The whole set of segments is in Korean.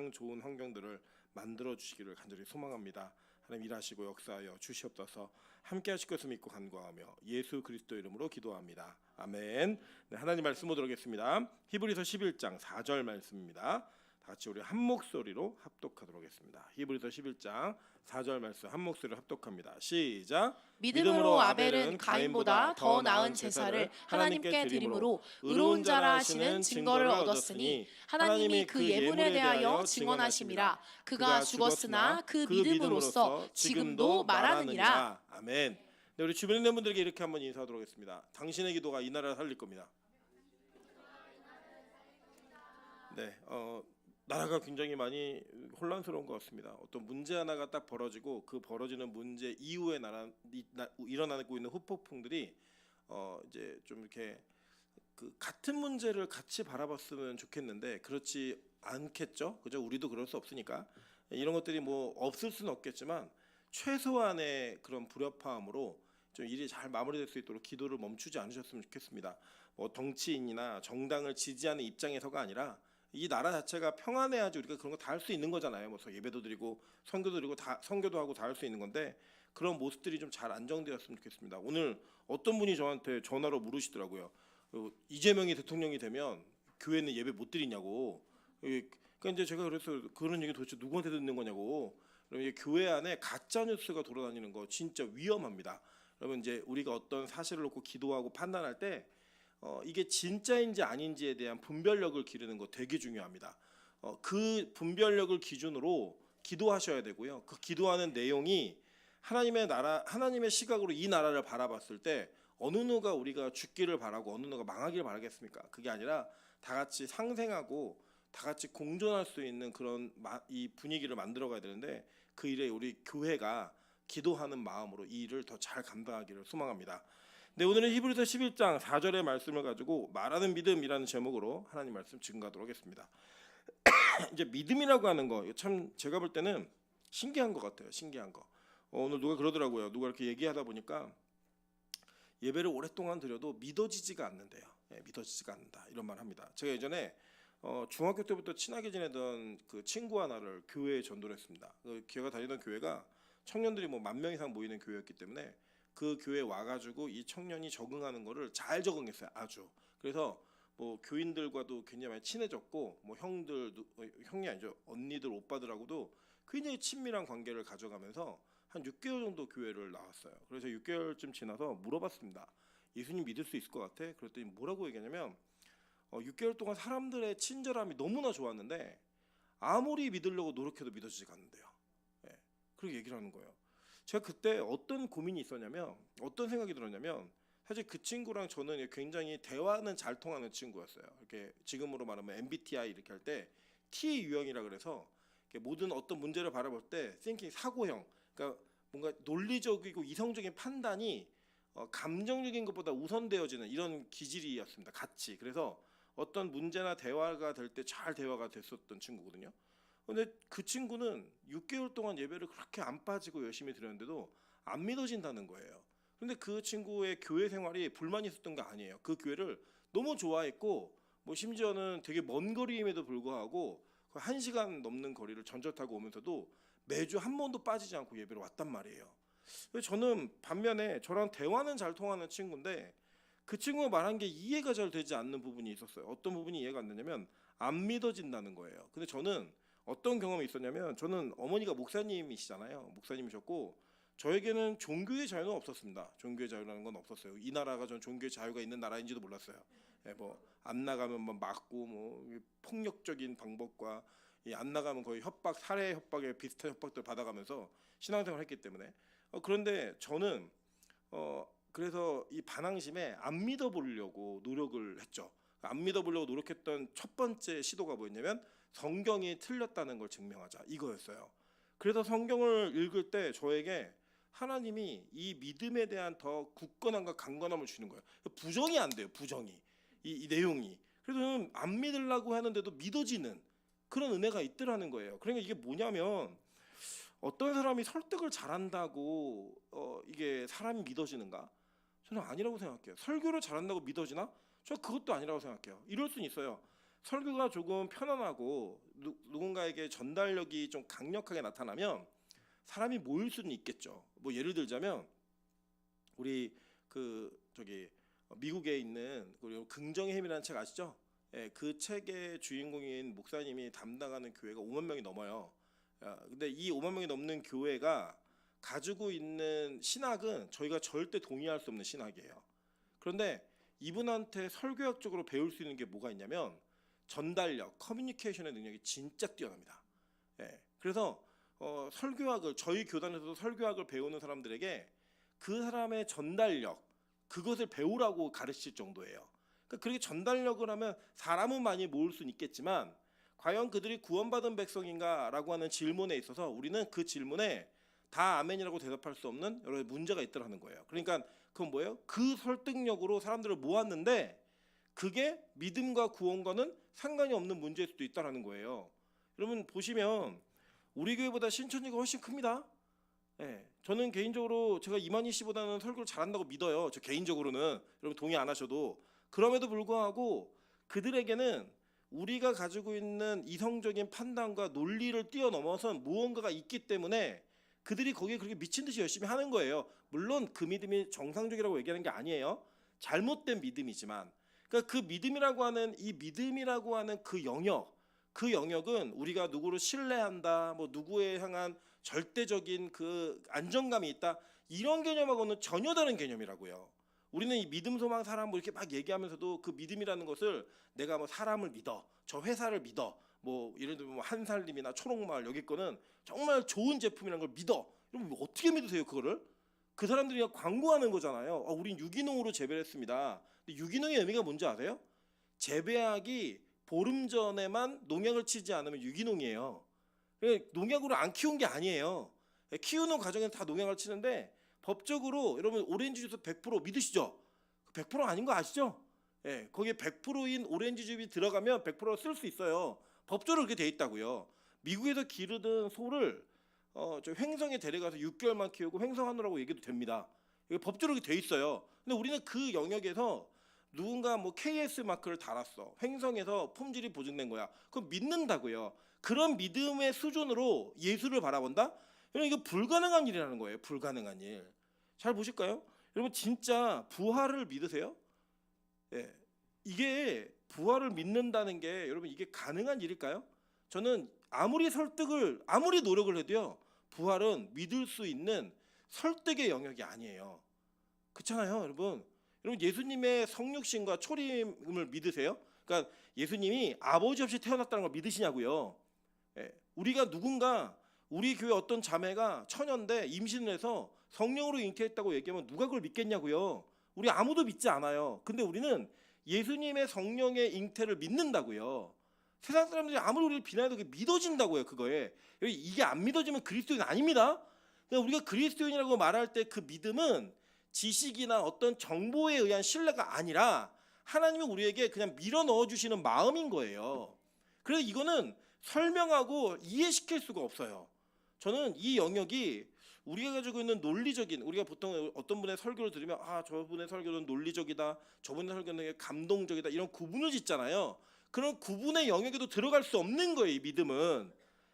가장 좋은 환경들을 만들어 주시기를 간절히 소망합니다. 하나님 일하시고 역사하여 주시옵소서. 함께 하실 것을 믿고 간구하며 예수 그리스도 이름으로 기도합니다. 아멘. 네, 하나님 말씀 보도록 하겠습니다. 히브리서 11장 4절 말씀입니다. 다 같이 우리 한 목소리로 합독하도록 하겠습니다. 히브리서 11장 4절 말씀 한 목소리로 합독합니다. 시작. 믿음으로 아벨은 가인보다 더 나은 제사를 하나님께 드림으로 의로운 자라 하시는 증거를 얻었으니 하나님이 그 예물에 대하여 증언하심이라. 그가 죽었으나 그 믿음으로써 지금도 말하느니라. 아멘. 네, 우리 주변에 있는 분들에게 이렇게 한번 인사하도록 하겠습니다. 당신의 기도가 이 나라를 살릴 겁니다. 네, 나라가 굉장히 많이 혼란스러운 것 같습니다. 어떤 문제 하나가 딱 벌어지고 그 벌어지는 문제 이후에 일어나고 있는 후폭풍들이 이제 좀 이렇게 그 같은 문제를 같이 바라봤으면 좋겠는데 그렇지 않겠죠. 그죠? 우리도 그럴 수 없으니까 이런 것들이 뭐 없을 수는 없겠지만 최소한의 그런 불협화음으로 좀 일이 잘 마무리될 수 있도록 기도를 멈추지 않으셨으면 좋겠습니다. 뭐 정치인이나 정당을 지지하는 입장에서가 아니라 이 나라 자체가 평안해야지 우리가 그런 거 다 할 수 있는 거잖아요. 뭐 예배도 드리고 선교도 드리고 다 선교도 하고 다 할 수 있는 건데 그런 모습들이 좀 잘 안정되었으면 좋겠습니다. 오늘 어떤 분이 저한테 전화로 물으시더라고요. 이재명이 대통령이 되면 교회는 예배 못 드리냐고. 그러니까 이제 제가 그래서 그런 얘기 도대체 누구한테 듣는 거냐고. 그럼 교회 안에 가짜 뉴스가 돌아다니는 거 진짜 위험합니다. 그러면 이제 우리가 어떤 사실을 놓고 기도하고 판단할 때 이게 진짜인지 아닌지에 대한 분별력을 기르는 거 되게 중요합니다. 그 분별력을 기준으로 기도하셔야 되고요. 그 기도하는 내용이 하나님의 나라, 하나님의 시각으로 이 나라를 바라봤을 때 어느 누가 우리가 죽기를 바라고 어느 누가 망하기를 바라겠습니까? 그게 아니라 다 같이 상생하고 다 같이 공존할 수 있는 그런 이 분위기를 만들어가야 되는데 그 일에 우리 교회가 기도하는 마음으로 이 일을 더 잘 감당하기를 소망합니다. 네, 오늘은 히브리서 11장 4절의 말씀을 가지고 말하는 믿음이라는 제목으로 하나님 말씀 증거하도록 하겠습니다. 이제 믿음이라고 하는 거 참 제가 볼 때는 신기한 것 같아요. 신기한 거. 오늘 누가 그러더라고요. 누가 이렇게 얘기하다 보니까 예배를 오랫동안 드려도 믿어지지가 않는데요. 믿어지지가 않는다 이런 말 합니다. 제가 예전에 중학교 때부터 친하게 지내던 그 친구 하나를 교회에 전도를 했습니다. 걔가 다니던 교회가 청년들이 뭐 10,000명 이상 모이는 교회였기 때문에 그 교회에 와가지고 이 청년이 적응하는 거를 잘 적응했어요. 아주. 그래서 뭐 교인들과도 굉장히 많이 친해졌고 뭐 형이 아니죠. 언니들 오빠들하고도 굉장히 친밀한 관계를 가져가면서 한 6개월 정도 교회를 나왔어요. 그래서 6개월쯤 지나서 물어봤습니다. 예수님 믿을 수 있을 것 같아? 그랬더니 뭐라고 얘기하냐면 6개월 동안 사람들의 친절함이 너무나 좋았는데 아무리 믿으려고 노력해도 믿어지지가 않는데요. 예, 그렇게 얘기를 하는 거예요. 제가 그때 어떤 고민이 있었냐면 어떤 생각이 들었냐면 사실 그 친구랑 저는 굉장히 대화는 잘 통하는 친구였어요. 이렇게 지금으로 말하면 MBTI 이렇게 할 때 T 유형이라 그래서 모든 어떤 문제를 바라볼 때 thinking 사고형, 그러니까 뭔가 논리적이고 이성적인 판단이 감정적인 것보다 우선되어지는 이런 기질이었습니다. 같이. 그래서 어떤 문제나 대화가 될 때 잘 대화가 됐었던 친구거든요. 근데 그 친구는 6개월 동안 예배를 그렇게 안 빠지고 열심히 드렸는데도 안 믿어진다는 거예요. 근데 그 친구의 교회 생활이 불만이 있었던 게 아니에요. 그 교회를 너무 좋아했고 뭐 심지어는 되게 먼 거리임에도 불구하고 1시간 넘는 거리를 전철 타고 오면서도 매주 한 번도 빠지지 않고 예배를 왔단 말이에요. 저는 반면에 저랑 대화는 잘 통하는 친구인데 그 친구가 말한 게 이해가 잘 되지 않는 부분이 있었어요. 어떤 부분이 이해가 안 되냐면 안 믿어진다는 거예요. 근데 저는 어떤 경험이 있었냐면 저는 어머니가 목사님이시잖아요. 목사님이셨고 저에게는 종교의 자유는 없었습니다. 종교의 자유라는 건 없었어요. 이 나라가 전 종교의 자유가 있는 나라인지도 몰랐어요. 뭐 안 나가면 뭐 맞고 뭐 폭력적인 방법과 안 나가면 거의 협박, 살해 협박에 비슷한 협박들 받아가면서 신앙생활을 했기 때문에 그런데 저는 그래서 이 반항심에 안 믿어보려고 노력을 했죠. 안 믿어보려고 노력했던 첫 번째 시도가 뭐였냐면 성경이 틀렸다는 걸 증명하자 이거였어요. 그래서 성경을 읽을 때 저에게 하나님이 이 믿음에 대한 더 굳건함과 강건함을 주는 거예요. 부정이 안 돼요. 부정이 이 내용이. 그래서 저는 안 믿으려고 하는데도 믿어지는 그런 은혜가 있더라는 거예요. 그러니까 이게 뭐냐면 어떤 사람이 설득을 잘한다고 이게 사람이 믿어지는가? 저는 아니라고 생각해요. 설교를 잘한다고 믿어지나? 저 그것도 아니라고 생각해요. 이럴 수는 있어요. 설교가 조금 편안하고 누군가에게 전달력이 좀 강력하게 나타나면 사람이 모일 수는 있겠죠. 뭐 예를 들자면 우리 미국에 있는 그리고 긍정의 힘이라는 책 아시죠? 예, 그 책의 주인공인 목사님이 담당하는 교회가 5만 명이 넘어요. 근데 이 5만 명이 넘는 교회가 가지고 있는 신학은 저희가 절대 동의할 수 없는 신학이에요. 그런데 이분한테 설교학적으로 배울 수 있는 게 뭐가 있냐면 전달력, 커뮤니케이션의 능력이 진짜 뛰어납니다. 예, 그래서 설교학을 저희 교단에서도 설교학을 배우는 사람들에게 그 사람의 전달력 그것을 배우라고 가르칠 정도예요. 그러니까 그렇게 전달력을 하면 사람은 많이 모을 수는 있겠지만 과연 그들이 구원받은 백성인가라고 하는 질문에 있어서 우리는 그 질문에 다 아멘이라고 대답할 수 없는 여러 가지 문제가 있더라는 거예요. 그러니까 그건 뭐예요? 그 설득력으로 사람들을 모았는데 그게 믿음과 구원과는 상관이 없는 문제일 수도 있다라는 거예요. 여러분 보시면 우리 교회보다 신천지가 훨씬 큽니다. 예, 저는 개인적으로 제가 이만희 씨보다는 설교를 잘한다고 믿어요. 저 개인적으로는 여러분 동의 안 하셔도 그럼에도 불구하고 그들에게는 우리가 가지고 있는 이성적인 판단과 논리를 뛰어넘어선 무언가가 있기 때문에 그들이 거기에 그렇게 미친 듯이 열심히 하는 거예요. 물론 그 믿음이 정상적이라고 얘기하는 게 아니에요. 잘못된 믿음이지만 그러니까 그 믿음이라고 하는 그 영역은 우리가 누구를 신뢰한다, 뭐 누구에 향한 절대적인 그 안정감이 있다 이런 개념하고는 전혀 다른 개념이라고요. 우리는 이 믿음, 소망, 사랑 뭐 이렇게 막 얘기하면서도 그 믿음이라는 것을 내가 뭐 사람을 믿어, 저 회사를 믿어, 뭐 예를 들면 뭐 한살림이나 초록마을 여기 거는 정말 좋은 제품이라는 걸 믿어. 그럼 어떻게 믿으세요 그거를? 그 사람들이 그냥 광고하는 거잖아요. 우린 유기농으로 재배를 했습니다. 근데 유기농의 의미가 뭔지 아세요? 재배하기 보름 전에만 농약을 치지 않으면 유기농이에요. 농약으로 안 키운 게 아니에요. 키우는 과정에는 다 농약을 치는데 법적으로 여러분 오렌지 주스 100% 믿으시죠? 100% 아닌 거 아시죠? 예, 거기에 100%인 오렌지 즙이 들어가면 100% 쓸 수 있어요. 법적으로 그렇게 돼 있다고요. 미국에서 기르던 소를 저 횡성에 데려가서 6개월만 키우고 횡성하느라고 얘기도 됩니다. 이게 법적으로 그렇게 돼 있어요. 근데 우리는 그 영역에서 누군가 뭐 KS 마크를 달았어. 횡성에서 품질이 보증된 거야. 그럼 믿는다고요. 그런 믿음의 수준으로 예수를 바라본다? 여러분 이거 불가능한 일이라는 거예요. 불가능한 일. 잘 보실까요? 여러분 진짜 부활을 믿으세요? 예. 이게 부활을 믿는다는 게 여러분 이게 가능한 일일까요? 저는 아무리 노력을 해도요. 부활은 믿을 수 있는 설득의 영역이 아니에요. 그렇잖아요, 여러분. 여러분 예수님의 성육신과 초림을 믿으세요? 그러니까 예수님이 아버지 없이 태어났다는 걸 믿으시냐고요? 예. 우리 교회 어떤 자매가 처녀인데 임신을 해서 성령으로 잉태했다고 얘기하면 누가 그걸 믿겠냐고요? 우리 아무도 믿지 않아요. 근데 우리는 예수님의 성령의 잉태를 믿는다고요. 세상 사람들이 아무리 우리를 비난해도 그게 믿어진다고요. 그거에 이게 안 믿어지면 그리스도인 아닙니다. 그러니까 우리가 그리스도인이라고 말할 때 그 믿음은 지식이나 어떤 정보에 의한 신뢰가 아니라 하나님이 우리에게 그냥 밀어 넣어 주시는 마음인 거예요. 그래서 이거는 설명하고 이해시킬 수가 없어요. 저는 이 영역이 우리가 가지고 있는 논리적인, 우리가 보통 어떤 분의 설교를 들으면 저분의 설교는 논리적이다, 저분의 설교는 감동적이다 이런 구분을 짓잖아요. 그런 구분의 영역에도 들어갈 수 없는 거예요. 이 믿음은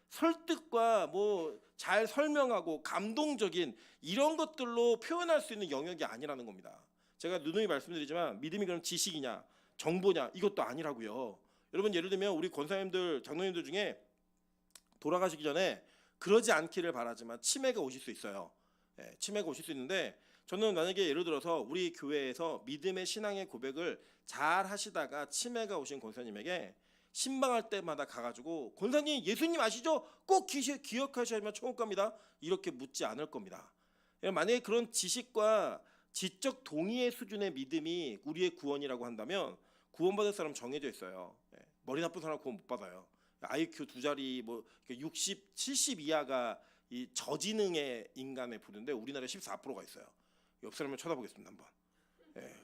설득과 뭐 잘 설명하고 감동적인 이런 것들로 표현할 수 있는 영역이 아니라는 겁니다. 제가 누누이 말씀드리지만 믿음이 그럼 지식이냐 정보냐 이것도 아니라고요. 여러분 예를 들면 우리 권사님들 장로님들 중에 돌아가시기 전에 그러지 않기를 바라지만 치매가 오실 수 있어요. 예, 치매가 오실 수 있는데 저는 만약에 예를 들어서 우리 교회에서 믿음의 신앙의 고백을 잘 하시다가 치매가 오신 권사님에게 신방할 때마다 가가지고 권사님 예수님 아시죠? 꼭 기억하셔야만 천국 갑니다. 이렇게 묻지 않을 겁니다. 만약에 그런 지식과 지적 동의의 수준의 믿음이 우리의 구원이라고 한다면 구원받을 사람 정해져 있어요. 머리 나쁜 사람 구원 못 받아요. IQ 2자리 뭐 60, 70 이하가 이 저지능의 인간에 부르는데 우리나라에 14%가 있어요. 옆 사람을 쳐다보겠습니다 한번.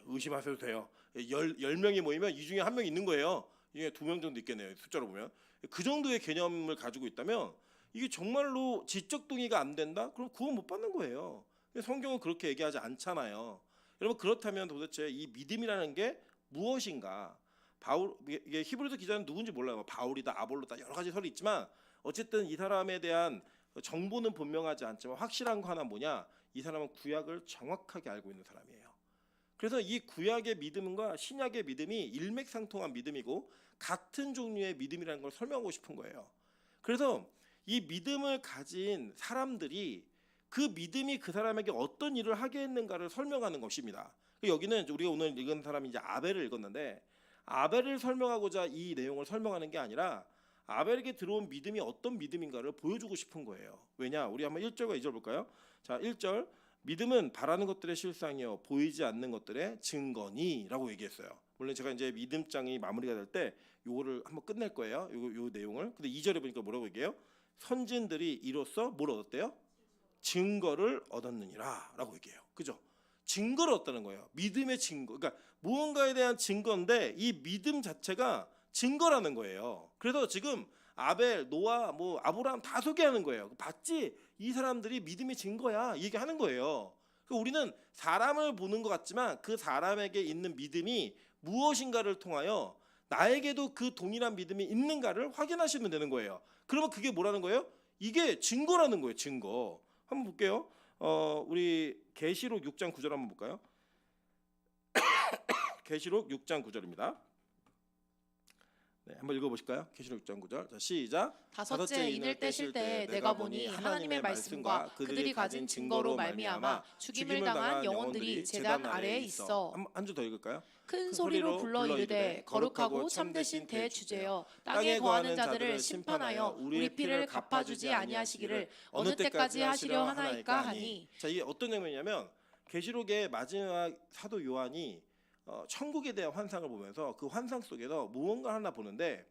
의심하셔도 돼요. 10명이 모이면 이 중에 한 명 있는 거예요. 이게 2명 정도 있겠네요. 숫자로 보면. 그 정도의 개념을 가지고 있다면 이게 정말로 지적 동의가 안 된다? 그럼 구원 못 받는 거예요. 성경은 그렇게 얘기하지 않잖아요. 여러분 그렇다면 도대체 이 믿음이라는 게 무엇인가? 바울 이게 히브리서 기자는 누군지 몰라요. 뭐 바울이다, 아볼로다 여러 가지 설이 있지만 어쨌든 이 사람에 대한 정보는 분명하지 않지만 확실한 거 하나 뭐냐? 이 사람은 구약을 정확하게 알고 있는 사람이에요. 그래서 이 구약의 믿음과 신약의 믿음이 일맥상통한 믿음이고 같은 종류의 믿음이라는 걸 설명하고 싶은 거예요. 그래서 이 믿음을 가진 사람들이 그 믿음이 그 사람에게 어떤 일을 하게 했는가를 설명하는 것입니다. 여기는 우리가 오늘 읽은 사람이 이제 아벨을 읽었는데 아벨을 설명하고자 이 내용을 설명하는 게 아니라 아벨에게 들어온 믿음이 어떤 믿음인가를 보여주고 싶은 거예요. 왜냐? 우리 한번 1절과 2절 볼까요? 자, 1절 믿음은 바라는 것들의 실상이요 보이지 않는 것들의 증거니라고 얘기했어요. 물론 제가 이제 믿음장이 마무리가 될 때 요거를 한번 끝낼 거예요. 요 내용을. 근데 2절에 보니까 뭐라고 얘기해요? 선진들이 이로써 뭘 얻었대요? 증거를 얻었느니라라고 얘기해요. 그죠? 증거를 얻었다는 거예요. 믿음의 증거. 그러니까 무언가에 대한 증거인데 이 믿음 자체가 증거라는 거예요. 그래서 지금 아벨, 노아, 뭐 아브라함 다 소개하는 거예요. 봤지? 이 사람들이 믿음의 증거야. 이 얘기하는 거예요. 우리는 사람을 보는 것 같지만 그 사람에게 있는 믿음이 무엇인가를 통하여 나에게도 그 동일한 믿음이 있는가를 확인하시면 되는 거예요. 그러면 그게 뭐라는 거예요? 이게 증거라는 거예요. 증거. 한번 볼게요. 우리 계시록 6장 9절 한번 볼까요? 계시록 6장 9절입니다. 네, 한번 읽어보실까요? 계시록 6장 9절. 자, 시작. 다섯째 인을 떼실 때 내가 보니 하나님의 말씀과 그들이 가진 증거로 말미암아 죽임을 당한 영혼들이 제단 아래에 있어. 한 줄 더 읽을까요? 큰 소리로 불러 이르되 거룩하고 참되신 대주제여 땅에 거하는 자들을 심판하여 우리 피를 갚아주지 아니하시기를 어느 때까지 하시려 하나이까 하니. 자, 이게 어떤 장면이냐면 계시록의 마지막 사도 요한이 천국에 대한 환상을 보면서 그 환상 속에서 무언가 하나 보는데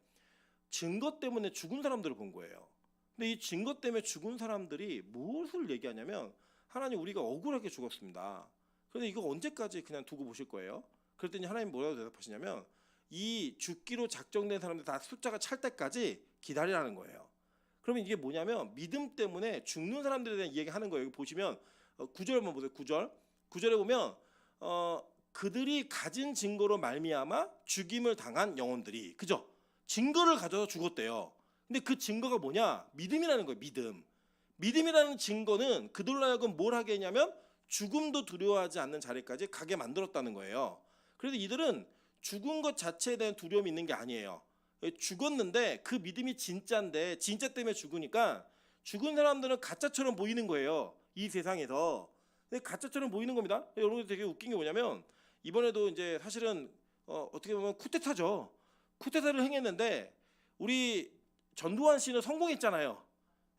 증거 때문에 죽은 사람들을 본 거예요. 근데 이 증거 때문에 죽은 사람들이 무엇을 얘기하냐면 하나님 우리가 억울하게 죽었습니다. 그런데 이거 언제까지 그냥 두고 보실 거예요? 그랬더니 하나님 뭐라고 대답하시냐면 이 죽기로 작정된 사람들 다 숫자가 찰 때까지 기다리라는 거예요. 그러면 이게 뭐냐면 믿음 때문에 죽는 사람들에 대한 이야기하는 거예요. 여기 보시면 9절 한번 보세요. 9절에 보면 그들이 가진 증거로 말미암아 죽임을 당한 영혼들이 그죠? 증거를 가져서 죽었대요. 근데 그 증거가 뭐냐? 믿음이라는 거예요. 믿음이라는 증거는 그들로 하여금 뭘 하게 했냐면 죽음도 두려워하지 않는 자리까지 가게 만들었다는 거예요. 그래서 이들은 죽은 것 자체에 대한 두려움이 있는 게 아니에요. 죽었는데 그 믿음이 진짜인데 진짜 때문에 죽으니까 죽은 사람들은 가짜처럼 보이는 거예요. 이 세상에서. 근데 가짜처럼 보이는 겁니다. 여러분 되게 웃긴 게 뭐냐면 이번에도 이제 사실은 어떻게 보면 쿠데타죠. 쿠데타를 행했는데 우리 전두환 씨는 성공했잖아요.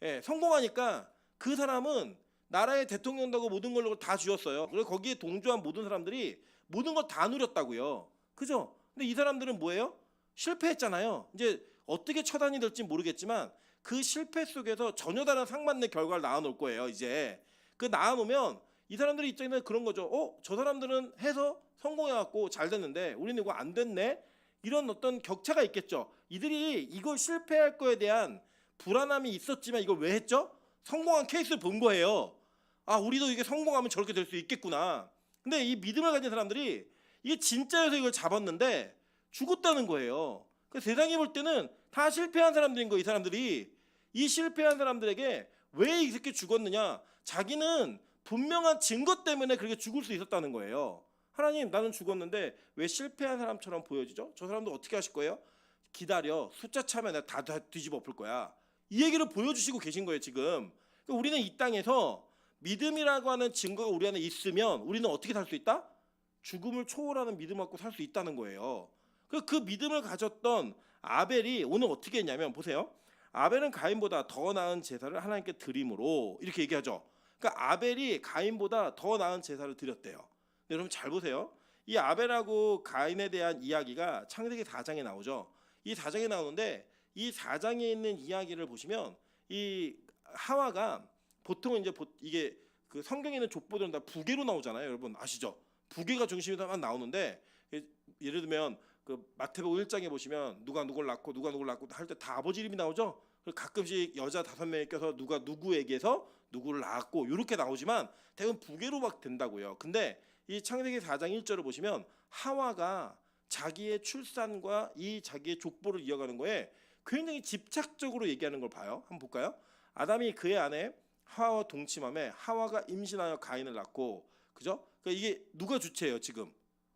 예, 성공하니까 그 사람은 나라의 대통령다고 모든 걸로 다 쥐었어요. 그래서 거기에 동조한 모든 사람들이 모든 걸 다 누렸다고요. 그죠? 근데 이 사람들은 뭐예요? 실패했잖아요. 이제 어떻게 처단이 될지 모르겠지만 그 실패 속에서 전혀 다른 상반된 결과를 낳아놓을 거예요. 이제 그 낳아놓으면 이 사람들의 입장에는 그런 거죠. 저 사람들은 해서 성공해갖고 잘 됐는데 우리는 이거 안 됐네. 이런 어떤 격차가 있겠죠. 이들이 이거 실패할 거에 대한 불안함이 있었지만 이걸 왜 했죠? 성공한 케이스를 본 거예요. 아, 우리도 이게 성공하면 저렇게 될 수 있겠구나. 근데 이 믿음을 가진 사람들이 이게 진짜여서 이걸 잡았는데 죽었다는 거예요. 그 세상이 볼 때는 다 실패한 사람들인 거예요. 이 사람들이. 이 실패한 사람들에게 왜 이렇게 죽었느냐? 자기는 분명한 증거 때문에 그렇게 죽을 수 있었다는 거예요. 하나님, 나는 죽었는데 왜 실패한 사람처럼 보여지죠? 저 사람도 어떻게 하실 거예요? 기다려. 숫자 차면 내가 다 뒤집어 엎을 거야. 이 얘기를 보여주시고 계신 거예요, 지금. 그러니까 우리는 이 땅에서 믿음이라고 하는 증거가 우리 안에 있으면 우리는 어떻게 살 수 있다? 죽음을 초월하는 믿음 갖고 살 수 있다는 거예요. 그 믿음을 가졌던 아벨이 오늘 어떻게 했냐면 보세요. 아벨은 가인보다 더 나은 제사를 하나님께 드림으로 이렇게 얘기하죠. 그러니까 아벨이 가인보다 더 나은 제사를 드렸대요. 여러분 잘 보세요. 이 아벨하고 가인에 대한 이야기가 창세기 4장에 나오죠. 이 4장에 나오는데 이 4장에 있는 이야기를 보시면 이 하와가 보통은 이제 이게 그 성경에 있는 족보들은 다 부계로 나오잖아요. 여러분 아시죠? 부계가 중심으로 나오는데 예를 들면 그 마태복음 1장에 보시면 누가 누굴 낳고 할 때 다 아버지 이름이 나오죠. 가끔씩 여자 5명이 껴서 누가 누구에게서 누구를 낳았고 이렇게 나오지만 대부분 부계로 막 된다고요. 근데 이 창세기 4장 1절을 보시면 하와가 자기의 출산과 이 자기의 족보를 이어가는 거에 굉장히 집착적으로 얘기하는 걸 봐요. 한번 볼까요? 아담이 그의 아내 하와와 동침함에 하와가 임신하여 가인을 낳고, 그죠? 그러니까 이게 누가 주체예요 지금?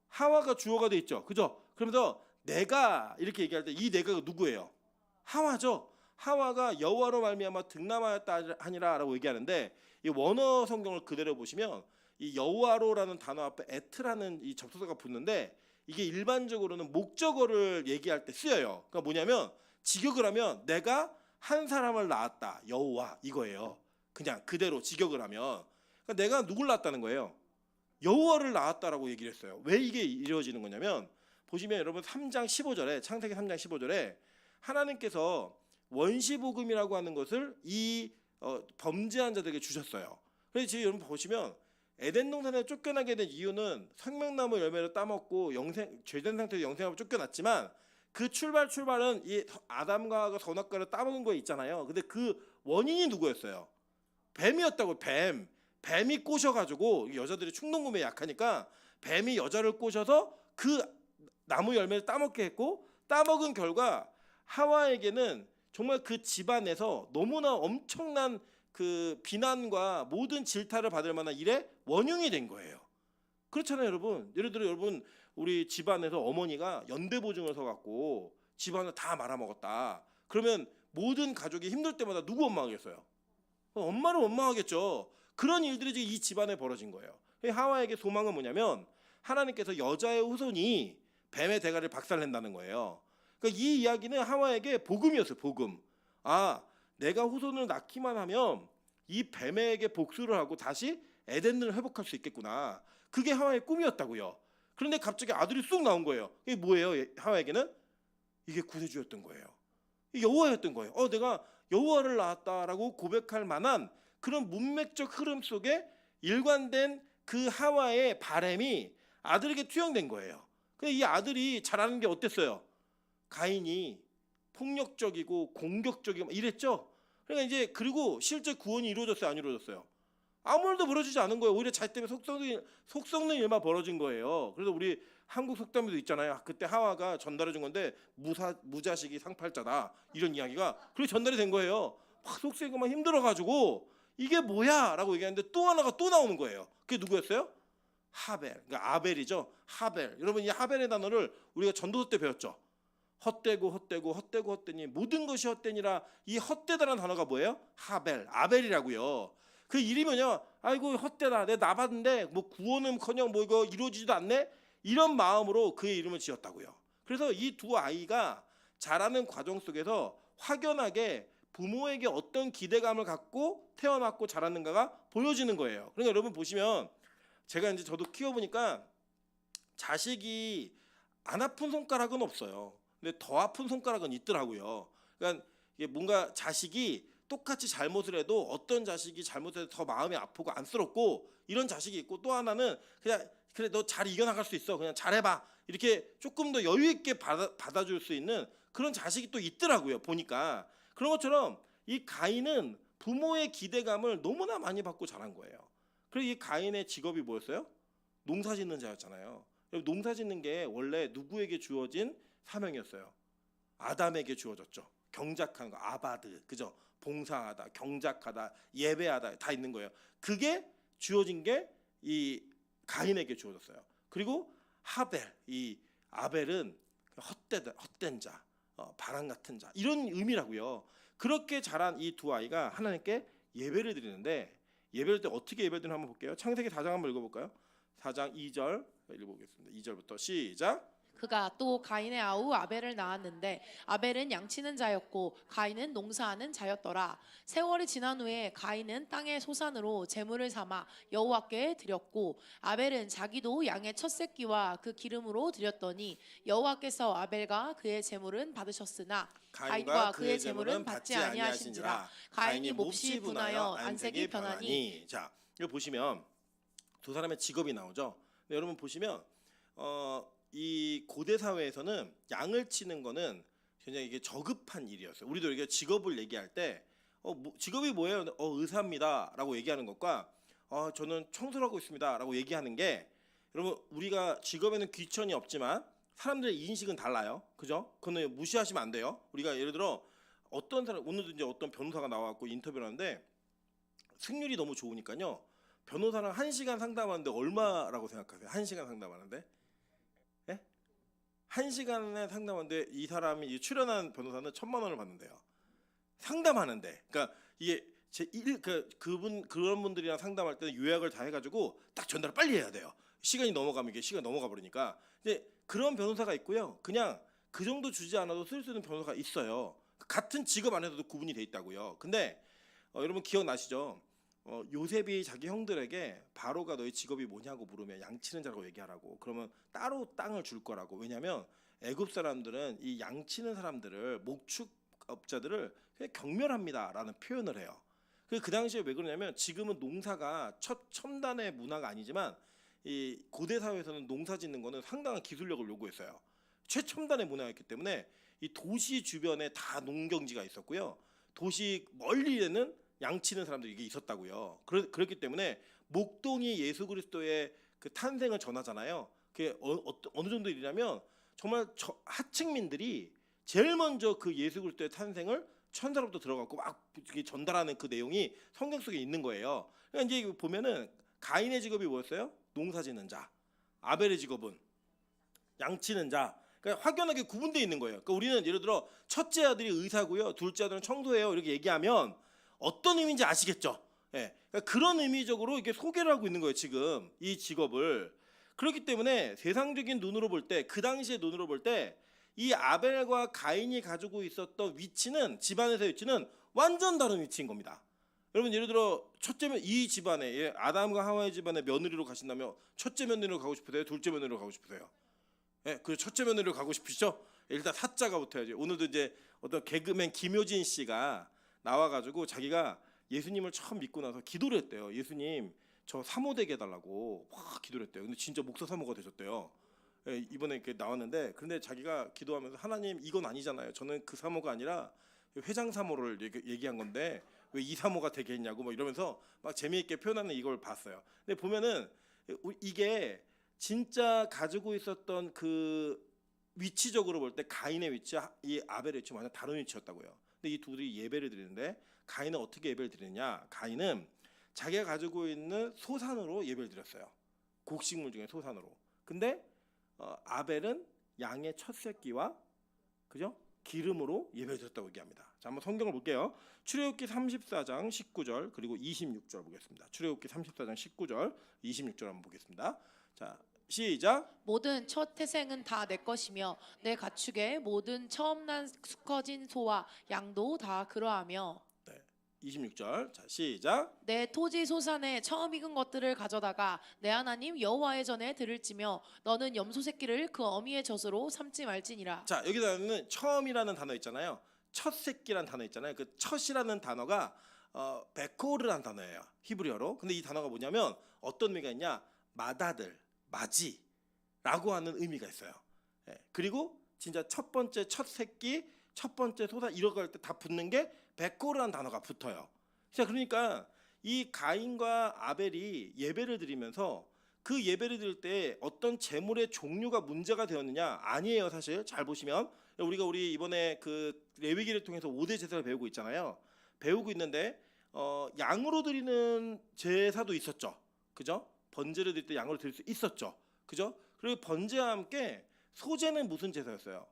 하와가 주어가 돼 있죠, 그죠? 그러면서 내가 이렇게 얘기할 때 이 내가 누구예요? 하와죠. 하와가 여호와로 말미암아 등남하였다 하니라라고 얘기하는데, 이 원어 성경을 그대로 보시면 이 여호와로라는 단어 앞에 에트라는 이 접속사가 붙는데, 이게 일반적으로는 목적어를 얘기할 때 쓰여요. 그러니까 뭐냐면 직역을 하면 내가 한 사람을 낳았다 여호와 이거예요. 그냥 그대로 직역을 하면 그러니까 내가 누굴 낳았다는 거예요. 여호와를 낳았다라고 얘기를 했어요. 왜 이게 이루어지는 거냐면 보시면 여러분 3장 15절에 창세기 3장 15절에 하나님께서 원시복음이라고 하는 것을 이 범죄한 자들에게 주셨어요. 그래서 지금 여러분 보시면 에덴 동산에 쫓겨나게 된 이유는 생명나무 열매를 따먹고 죄된 상태에서 영생하고 쫓겨났지만, 그 출발은 이 아담과 선악과를 따먹은 거 있잖아요. 근데 그 원인이 누구였어요? 뱀이었다고. 뱀이 꼬셔가지고, 여자들이 충동구매에 약하니까 뱀이 여자를 꼬셔서 그 나무 열매를 따먹게 했고, 따먹은 결과 하와에게는 정말 그 집안에서 너무나 엄청난 그 비난과 모든 질타를 받을 만한 일의 원흉이 된 거예요. 그렇잖아요, 여러분. 예를 들어 여러분 우리 집안에서 어머니가 연대보증을 서갖고 집안을 다 말아먹었다. 그러면 모든 가족이 힘들 때마다 누구 원망하겠어요? 엄마를 원망하겠죠. 그런 일들이 지금 이 집안에 벌어진 거예요. 하와에게 소망은 뭐냐면 하나님께서 여자의 후손이 뱀의 대가리를 박살낸다는 거예요. 그러니까 이 이야기는 하와에게 복음이었어요. 복음. 아, 내가 후손을 낳기만 하면 이 뱀에게 복수를 하고 다시 에덴을 회복할 수 있겠구나. 그게 하와의 꿈이었다고요. 그런데 갑자기 아들이 쑥 나온 거예요. 이게 뭐예요? 하와에게는 이게 구세주였던 거예요. 여호와였던 거예요. 내가 여호와를 낳았다라고 고백할 만한 그런 문맥적 흐름 속에 일관된 그 하와의 바램이 아들에게 투영된 거예요. 근데 이 아들이 자라는 게 어땠어요? 가인이 폭력적이고 공격적이고 이랬죠. 그러니까 이제 그리고 실제 구원이 이루어졌어요, 안 이루어졌어요? 아무 일도 벌어지지 않은 거예요. 오히려 자식 때문에 속 썩는 일만 벌어진 거예요. 그래서 우리 한국 속담에도 있잖아요. 그때 하와가 전달해 준 건데 무자식이 상팔자다 이런 이야기가 그렇게 전달이 된 거예요. 막 속세고만 힘들어가지고 이게 뭐야라고 얘기하는데 또 하나가 또 나오는 거예요. 그게 누구였어요? 하벨. 그러니까 아벨이죠. 하벨. 여러분 이 하벨의 단어를 우리가 전도서 때 배웠죠. 헛되니 모든 것이 헛되니라. 이 헛되다라는 단어가 뭐예요? 하벨, 아벨이라고요. 그 이름이 뭐냐? 아이고 헛되다. 내가 나봤는데 뭐 구원은커녕 뭐 이거 이루어지지도 않네. 이런 마음으로 그의 이름을 지었다고요. 그래서 이 두 아이가 자라는 과정 속에서 확연하게 부모에게 어떤 기대감을 갖고 태어났고 자랐는가가 보여지는 거예요. 그러니까 여러분 보시면 제가 이제 저도 키워보니까 자식이 안 아픈 손가락은 없어요. 근데 더 아픈 손가락은 있더라고요. 그러니까 이게 뭔가 자식이 똑같이 잘못을 해도 어떤 자식이 잘못해도 더 마음이 아프고 안쓰럽고 이런 자식이 있고, 또 하나는 그냥 그래 너 잘 이겨나갈 수 있어 그냥 잘해봐 이렇게 조금 더 여유 있게 받아줄 수 있는 그런 자식이 또 있더라고요. 보니까 그런 것처럼 이 가인은 부모의 기대감을 너무나 많이 받고 자란 거예요. 그래서 이 가인의 직업이 뭐였어요? 농사짓는 자였잖아요. 농사짓는 게 원래 누구에게 주어진 사명이었어요? 아담에게 주어졌죠. 경작하는 거, 아바드, 그죠? 봉사하다, 경작하다, 예배하다 다 있는 거예요. 그게 주어진 게 이 가인에게 주어졌어요. 그리고 하벨, 이 아벨은 헛된 자, 바람 같은 자 이런 의미라고요. 그렇게 자란 이 두 아이가 하나님께 예배를 드리는데, 예배를 때 어떻게 예배드리나 한번 볼게요. 창세기 4장 한번 읽어볼까요? 4장 2절 읽어보겠습니다. 2절부터 시작. 그가 또 가인의 아우 아벨을 낳았는데 아벨은 양치는 자였고 가인은 농사하는 자였더라. 세월이 지난 후에 가인은 땅의 소산으로 제물을 삼아 여호와께 드렸고 아벨은 자기도 양의 첫 새끼와 그 기름으로 드렸더니 여호와께서 아벨과 그의 제물은 받으셨으나 가인과 그의 제물은 받지 아니하신지라. 가인이 몹시 분하여 안색이 변하니. 자, 여기 보시면 두 사람의 직업이 나오죠. 근데 여러분 보시면 이 고대 사회에서는 양을 치는 거는 굉장히 이게 저급한 일이었어요. 우리도 이렇게 직업을 얘기할 때 직업이 뭐예요? 의사입니다라고 얘기하는 것과 저는 청소를 하고 있습니다라고 얘기하는 게, 여러분 우리가 직업에는 귀천이 없지만 사람들의 인식은 달라요. 그죠? 그거는 무시하시면 안 돼요. 우리가 예를 들어 어떤 사람, 오늘도 이제 어떤 변호사가 나와갖고 인터뷰를 하는데 승률이 너무 좋으니까요. 변호사랑 1시간 상담하는데 얼마라고 생각하세요? 1시간 상담하는데? 예? 1시간에 상담하는데 이 사람이 출연한 변호사는 1,000만 원을 받는데요. 상담하는데. 그러니까 이게 그런 분들이랑 상담할 때는 요약을 다 해가지고 딱 전달을 빨리 해야 돼요. 시간이 넘어가면 이게 시간 넘어가 버리니까. 이제 그런 변호사가 있고요. 그냥 그 정도 주지 않아도 쓸 수 있는 변호사가 있어요. 같은 직업 안에서도 구분이 돼 있다고요. 근데 여러분 기억나시죠? 요셉이 자기 형들에게 바로가 너희 직업이 뭐냐고 물으면 양치는 자라고 얘기하라고. 그러면 따로 땅을 줄 거라고. 왜냐하면 애굽 사람들은 이 양치는 사람들을 목축업자들을 경멸합니다라는 표현을 해요. 그 당시에 왜 그러냐면 지금은 농사가 첨단의 문화가 아니지만 이 고대 사회에서는 농사 짓는 거는 상당한 기술력을 요구했어요. 최첨단의 문화였기 때문에 이 도시 주변에 다 농경지가 있었고요. 도시 멀리에는 양치는 사람들이 이게 있었다고요. 그렇기 때문에 목동이 예수 그리스도의 그 탄생을 전하잖아요. 그게 어느 정도 일이냐면 정말 하층민들이 제일 먼저 그 예수 그리스도의 탄생을 천사로부터 들어갔고 막 전달하는 그 내용이 성경 속에 있는 거예요. 그러니까 이제 보면은 가인의 직업이 뭐였어요? 농사짓는 자. 아벨의 직업은 양치는 자. 그러니까 확연하게 구분되어 있는 거예요. 그러니까 우리는 예를 들어 첫째 아들이 의사고요, 둘째 아들은 청소해요 이렇게 얘기하면 어떤 의미인지 아시겠죠? 예. 그러니까 그런 의미적으로 이렇게 소개를 하고 있는 거예요. 지금 이 직업을. 그렇기 때문에 세상적인 눈으로 볼 때, 그 당시의 눈으로 볼 때 이 아벨과 가인이 가지고 있었던 위치는, 집안에서의 위치는 완전 다른 위치인 겁니다. 여러분 예를 들어 이 집안에 아담과 하와의 집안에 며느리로 가신다면 첫째 며느리로 가고 싶으세요? 둘째 며느리로 가고 싶으세요? 예, 그 첫째 며느리로 가고 싶으시죠? 일단 사자가 붙어야지. 오늘도 이제 어떤 개그맨 김효진 씨가 나와가지고 자기가 예수님을 처음 믿고 나서 기도를 했대요. 예수님 저 사모 되게 해달라고 막 기도를 했대요. 근데 진짜 목사 사모가 되셨대요. 예, 이번에 이렇게 나왔는데, 그런데 자기가 기도하면서 하나님 이건 아니잖아요. 저는 그 사모가 아니라 회장 사모를 얘기한 건데 왜 이 사모가 되게 했냐고 막 이러면서 막 재미있게 표현하는 이걸 봤어요. 근데 보면은 이게 진짜 가지고 있었던 그 위치적으로 볼 때 가인의 위치와 이 아벨의 위치 완전 다른 위치였다고요. 근데 이 둘이 예배를 드리는데 가인은 어떻게 예배를 드리느냐? 가인은 자기가 가지고 있는 소산으로 예배를 드렸어요. 곡식물 중에 소산으로. 근데 아벨은 양의 첫 새끼와 그죠? 기름으로 예배를 드렸다고 얘기합니다. 자, 한번 성경을 볼게요. 출애굽기 34장 19절 그리고 26절 보겠습니다. 출애굽기 34장 19절 26절 한번 보겠습니다. 자, 시작. 모든 첫 태생은 다 내 것이며 내 가축의 모든 처음 난 수컷인 소와 양도 다 그러하며. 26절. 자, 시작. 내 토지 소산에 처음 익은 것들을 가져다가 내 하나님 여호와의 전에 들을지며 너는 염소 새끼를 그 어미의 젖으로 삼지 말지니라. 자, 여기다는 처음이라는 단어 있잖아요. 첫 새끼라는 단어 있잖아요. 그 첫이라는 단어가 베코르라는 단어예요. 히브리어로. 근데 이 단어가 뭐냐면 어떤 의미가 있냐? 맏아들, 맞이라고 하는 의미가 있어요. 예. 그리고 진짜 첫 번째 첫 새끼, 첫 번째 소사 이런 거 할 때 다 붙는 게 베코르라는 단어가 붙어요. 자, 그러니까 이 가인과 아벨이 예배를 드리면서 그 예배를 드릴 때 어떤 제물의 종류가 문제가 되었느냐? 아니에요. 사실 잘 보시면 우리 이번에 그 레위기를 통해서 5대 제사를 배우고 있잖아요. 배우고 있는데 양으로 드리는 제사도 있었죠. 그죠? 번제를 드릴 때 양으로 드릴 수 있었죠. 그죠? 그리고 번제와 함께 소제는 무슨 제사였어요?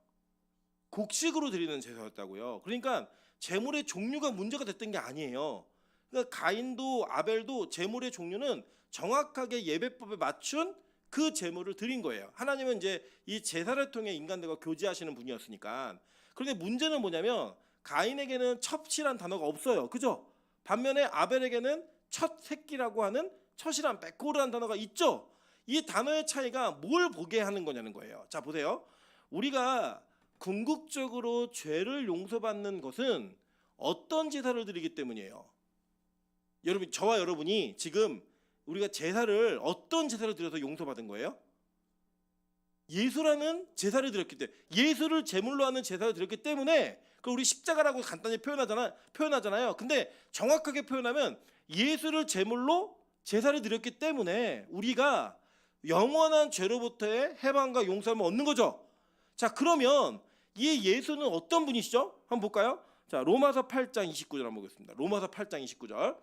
곡식으로 드리는 제사였다고요. 그러니까 제물의 종류가 문제가 됐던 게 아니에요. 그러니까 가인도 아벨도 제물의 종류는 정확하게 예배법에 맞춘 그 제물을 드린 거예요. 하나님은 이제 이 제사를 통해 인간들과 교제하시는 분이었으니까. 그런데 문제는 뭐냐면 가인에게는 첩이란 단어가 없어요. 그죠? 반면에 아벨에게는 첫 새끼라고 하는 첫이란 베코르라는 단어가 있죠. 이 단어의 차이가 뭘 보게 하는 거냐는 거예요. 자, 보세요. 우리가 궁극적으로 죄를 용서받는 것은 어떤 제사를 드리기 때문이에요. 여러분, 저와 여러분이 지금 우리가 제사를 어떤 제사를 드려서 용서받은 거예요? 예수라는 제사를 드렸기 때문에, 예수를 제물로 하는 제사를 드렸기 때문에 그걸 우리 십자가라고 간단히 표현하잖아요. 근데 정확하게 표현하면 예수를 제물로 제사를 드렸기 때문에 우리가 영원한 죄로부터의 해방과 용서함을 얻는 거죠. 자, 그러면 이 예수는 어떤 분이시죠? 한번 볼까요? 자, 로마서 8장 29절 한번 보겠습니다. 로마서 8장 29절.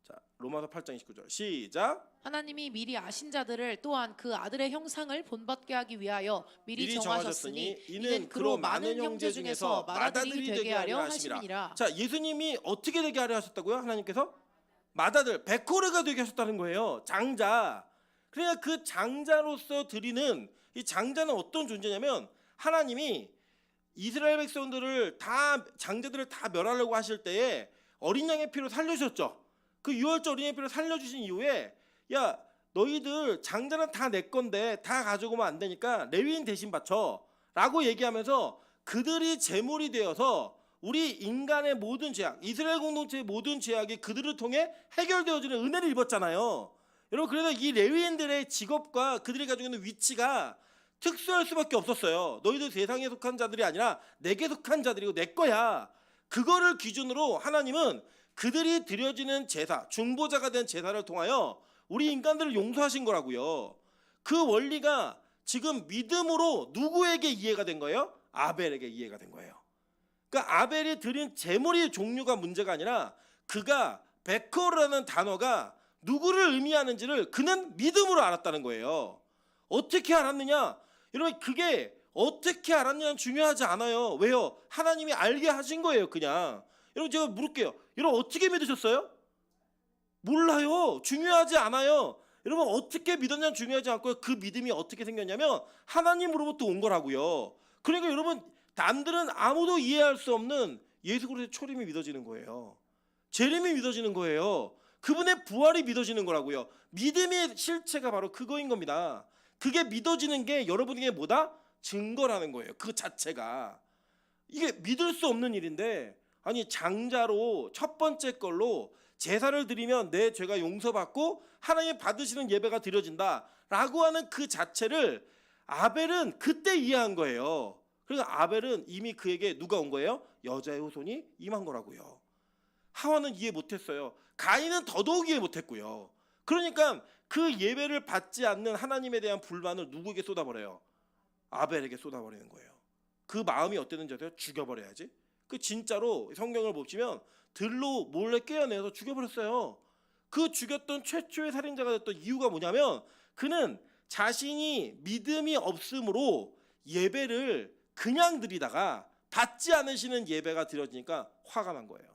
자, 로마서 8장 29절. 시작. 하나님이 미리 아신 자들을 또한 그 아들의 형상을 본받게 하기 위하여 미리 정하셨으니 이는 그로 많은 형제 중에서 맏아들이 되게 하려 하심이니라. 자, 예수님이 어떻게 되게 하려 하셨다고요? 하나님께서 맏아들, 베코르가 되게 하셨다는 거예요. 장자. 그러니까 그 장자로서 드리는 이 장자는 어떤 존재냐면 하나님이 이스라엘 백성들을 다 장자들을 다 멸하려고 하실 때에 어린 양의 피로 살려주셨죠. 그 유월절 어린 양의 피로 살려주신 이후에 야, 너희들 장자는 다 내 건데 다 가져오면 안 되니까 레위인 대신 바쳐 라고 얘기하면서 그들이 제물이 되어서 우리 인간의 모든 죄악, 이스라엘 공동체의 모든 죄악이 그들을 통해 해결되어지는 은혜를 입었잖아요. 여러분, 그래서 이 레위인들의 직업과 그들이 가지고 있는 위치가 특수할 수밖에 없었어요. 너희들 세상에 속한 자들이 아니라 내게 속한 자들이고 내 거야. 그거를 기준으로 하나님은 그들이 드려지는 제사, 중보자가 된 제사를 통하여 우리 인간들을 용서하신 거라고요. 그 원리가 지금 믿음으로 누구에게 이해가 된 거예요? 아벨에게 이해가 된 거예요. 그러니까 아벨이 드린 제물의 종류가 문제가 아니라 그가 베코르라는 단어가 누구를 의미하는지를 그는 믿음으로 알았다는 거예요. 어떻게 알았느냐? 여러분, 그게 어떻게 알았냐는 중요하지 않아요. 왜요? 하나님이 알게 하신 거예요. 그냥. 여러분, 제가 물을게요. 여러분, 어떻게 믿으셨어요? 몰라요. 중요하지 않아요. 여러분, 어떻게 믿었냐는 중요하지 않고요. 그 믿음이 어떻게 생겼냐면 하나님으로부터 온 거라고요. 그러니까 여러분, 남들은 아무도 이해할 수 없는 예수 그리스도의 초림이 믿어지는 거예요. 재림이 믿어지는 거예요. 그분의 부활이 믿어지는 거라고요. 믿음의 실체가 바로 그거인 겁니다. 그게 믿어지는 게 여러분에게 뭐다? 증거라는 거예요. 그 자체가. 이게 믿을 수 없는 일인데, 아니, 장자로 첫 번째 걸로 제사를 드리면 내 죄가 용서받고 하나님 받으시는 예배가 드려진다라고 하는 그 자체를 아벨은 그때 이해한 거예요. 그러니까 아벨은 이미 그에게 누가 온 거예요? 여자의 후손이 임한 거라고요. 하와는 이해 못했어요. 가인은 더더욱 이해 못했고요. 그러니까 그 예배를 받지 않는 하나님에 대한 불만을 누구에게 쏟아버려요? 아벨에게 쏟아버리는 거예요. 그 마음이 어땠는지 아세요? 죽여버려야지. 그 진짜로 성경을 보시면 들로 몰래 깨어내서 죽여버렸어요. 그 죽였던 최초의 살인자가 됐던 이유가 뭐냐면 그는 자신이 믿음이 없으므로 예배를 그냥 드리다가 받지 않으시는 예배가 드려지니까 화가 난 거예요.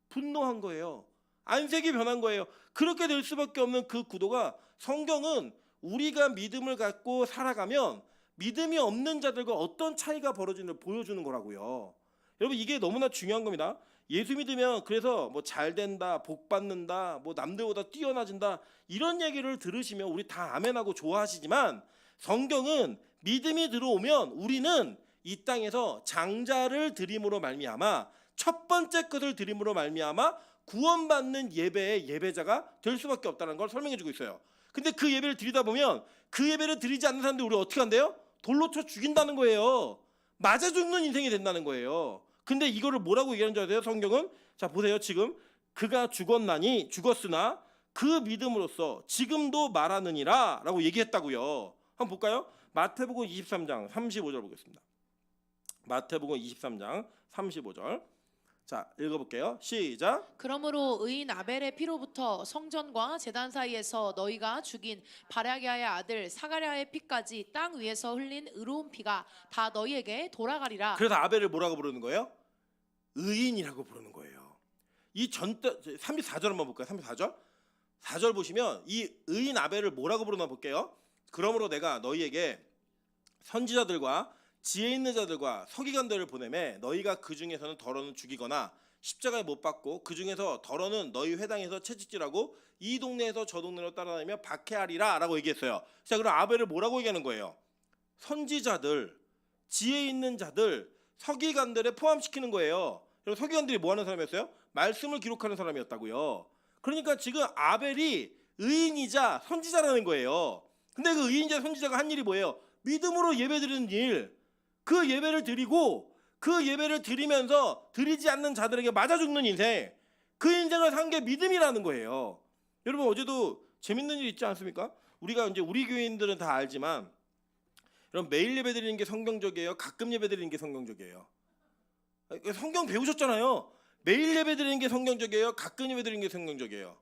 분노한 거예요. 안색이 변한 거예요. 그렇게 될 수밖에 없는 그 구도가 성경은 우리가 믿음을 갖고 살아가면 믿음이 없는 자들과 어떤 차이가 벌어지는지 보여주는 거라고요. 여러분, 이게 너무나 중요한 겁니다. 예수 믿으면 그래서 뭐 잘 된다, 복 받는다, 뭐 남들보다 뛰어나진다 이런 얘기를 들으시면 우리 다 아멘하고 좋아하시지만 성경은 믿음이 들어오면 우리는 이 땅에서 장자를 드림으로 말미암아 첫 번째 것을 드림으로 말미암아 구원받는 예배의 예배자가 될 수밖에 없다는 걸 설명해 주고 있어요. 근데 그 예배를 드리다 보면 그 예배를 드리지 않는 사람들 우리 어떻게 한대요? 돌로 쳐 죽인다는 거예요. 맞아 죽는 인생이 된다는 거예요. 근데 이거를 뭐라고 얘기하는 줄 아세요? 성경은 자 보세요. 지금 그가 죽었으나 그 믿음으로써 지금도 말하느니라 라고 얘기했다고요. 한번 볼까요? 마태복음 23장 35절 보겠습니다. 마태복음 23장 35절. 자, 읽어볼게요. 시작. 그러므로 의인 아벨의 피로부터 성전과 제단 사이에서 너희가 죽인 바라기아의 아들 사가랴의 피까지 땅 위에서 흘린 의로운 피가 다 너희에게 돌아가리라. 그래서 아벨을 뭐라고 부르는 거예요? 의인이라고 부르는 거예요. 이 34절 한번 볼까요? 34절. 4절 보시면 이 의인 아벨을 뭐라고 부르나 볼게요. 그러므로 내가 너희에게 선지자들과 지혜 있는 자들과 서기관들을 보내매 너희가 그 중에서는 더러는 죽이거나 십자가에 못 박고 그 중에서 더러는 너희 회당에서 채찍질하고 이 동네에서 저 동네로 따라다니며 박해하리라 라고 얘기했어요. 자, 그럼 아벨을 뭐라고 얘기하는 거예요? 선지자들, 지혜 있는 자들, 서기관들에 포함시키는 거예요. 여러분, 서기관들이 뭐 하는 사람이었어요? 말씀을 기록하는 사람이었다고요. 그러니까 지금 아벨이 의인이자 선지자라는 거예요. 근데 그 의인이자 선지자가 한 일이 뭐예요? 믿음으로 예배드리는 일. 그 예배를 드리고 그 예배를 드리면서 드리지 않는 자들에게 맞아 죽는 인생. 그 인생을 산 게 믿음이라는 거예요. 여러분, 어제도 재밌는 일 있지 않습니까? 우리가 이제 우리 교인들은 다 알지만 그럼 매일 예배 드리는 게 성경적이에요? 가끔 예배 드리는 게 성경적이에요? 성경 배우셨잖아요. 매일 예배 드리는 게 성경적이에요? 가끔 예배 드리는 게 성경적이에요?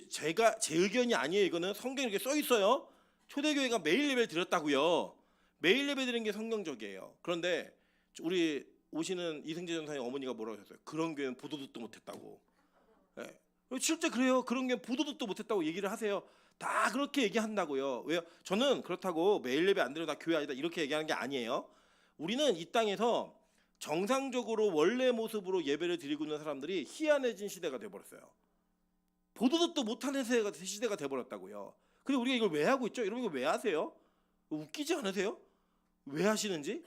제 의견이 아니에요. 이거는 성경에 이렇게 써 있어요. 초대교회가 매일 예배 드렸다고요. 매일 예배 드리는 게 성경적이에요. 그런데 우리 오시는 이승재 전사님 어머니가 뭐라고 하셨어요? 그런 교회는 보도 듣도 못했다고. 네. 실제 그래요. 그런 교회 보도 듣도 못했다고 얘기를 하세요. 다 그렇게 얘기한다고요. 왜요? 저는 그렇다고 매일 예배 안 드려 다 교회 아니다 이렇게 얘기하는 게 아니에요. 우리는 이 땅에서 정상적으로 원래 모습으로 예배를 드리고 있는 사람들이 희한해진 시대가 돼버렸어요. 보도 듣도 못하는 시대가 돼버렸다고요. 근데 우리가 이걸 왜 하고 있죠? 여러분 이거 왜 하세요? 웃기지 않으세요? 왜 하시는지?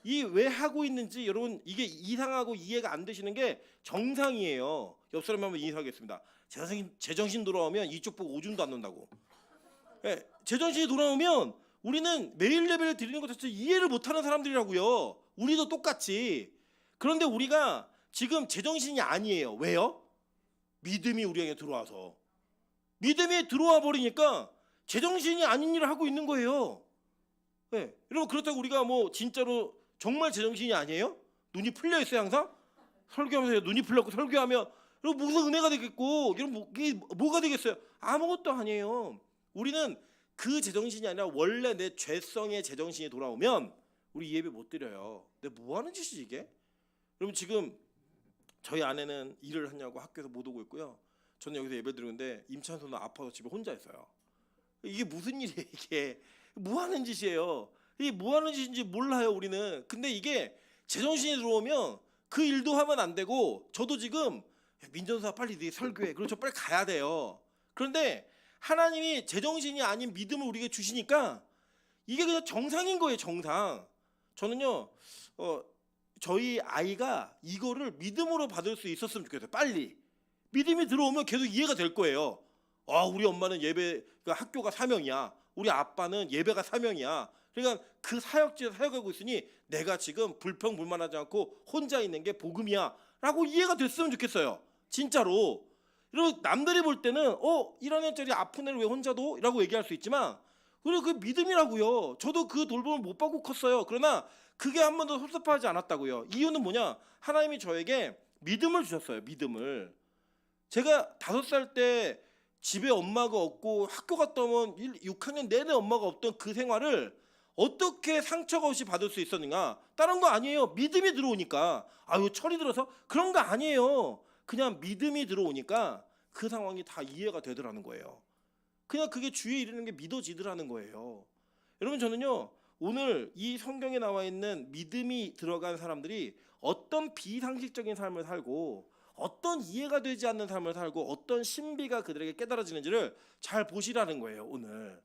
이 왜 하고 있는지 여러분 이게 이상하고 이해가 안 되시는 게 정상이에요. 옆 사람 한번 인사하겠습니다. 제정신 돌아오면 이쪽 보고 오줌도 안 논다고. 네, 제정신이 돌아오면 우리는 매일 예배를 드리는 것 자체 이해를 못하는 사람들이라고요. 우리도 똑같이. 그런데 우리가 지금 제정신이 아니에요. 왜요? 믿음이 우리에게 들어와서. 믿음이 들어와 버리니까 제정신이 아닌 일을 하고 있는 거예요. 네, 여러분 그렇다고 우리가 뭐 진짜로 정말 제정신이 아니에요? 눈이 풀려 있어요 항상? 설교하면서 눈이 풀렸고 설교하면 여러분 무슨 은혜가 되겠고 여러분 이게 뭐가 되겠어요? 아무것도 아니에요. 우리는 그 제정신이 아니라 원래 내 죄성의 제정신이 돌아오면 우리 예배 못 드려요. 근데 뭐 하는 짓이지 이게? 여러분 지금 저희 아내는 일을 하냐고 학교에서 못 오고 있고요. 저는 여기서 예배 드리는데 임찬선은 아파서 집에 혼자 있어요. 이게 무슨 일이에요 이게? 뭐 하는 짓이에요? 이게 뭐 하는 짓인지 몰라요 우리는. 근데 이게 제정신이 들어오면 그 일도 하면 안 되고 저도 지금 민전사 빨리 네 설교해. 그렇죠. 빨리 가야 돼요. 그런데 하나님이 제정신이 아닌 믿음을 우리에게 주시니까 이게 그냥 정상인 거예요. 정상. 저는요 저희 아이가 이거를 믿음으로 받을 수 있었으면 좋겠어요. 빨리. 믿음이 들어오면 계속 이해가 될 거예요. 우리 엄마는 예배 그러니까 학교가 사명이야. 우리 아빠는 예배가 사명이야. 그러니까 그 사역지에 사역하고 있으니 내가 지금 불평불만하지 않고 혼자 있는 게 복음이야 라고 이해가 됐으면 좋겠어요. 진짜로. 그리고 남들이 볼 때는 1학년짜리 아픈 애를 왜 혼자 둬? 라고 얘기할 수 있지만 그리고 그 믿음이라고요. 저도 그 돌봄을 못 받고 컸어요. 그러나 그게 한 번도 섭섭하지 않았다고요. 이유는 뭐냐? 하나님이 저에게 믿음을 주셨어요. 믿음을. 제가 5살 때 집에 엄마가 없고 학교 갔다 오면 6학년 내내 엄마가 없던 그 생활을 어떻게 상처가 없이 받을 수 있었는가? 다른 거 아니에요. 믿음이 들어오니까. 아유 철이 들어서 그런 거 아니에요. 그냥 믿음이 들어오니까 그 상황이 다 이해가 되더라는 거예요. 그냥 그게 주위에 이르는 게 믿어지더라는 거예요. 여러분 저는요 오늘 이 성경에 나와 있는 믿음이 들어간 사람들이 어떤 비상식적인 삶을 살고 어떤 이해가 되지 않는 삶을 살고 어떤 신비가 그들에게 깨달아지는지를 잘 보시라는 거예요. 오늘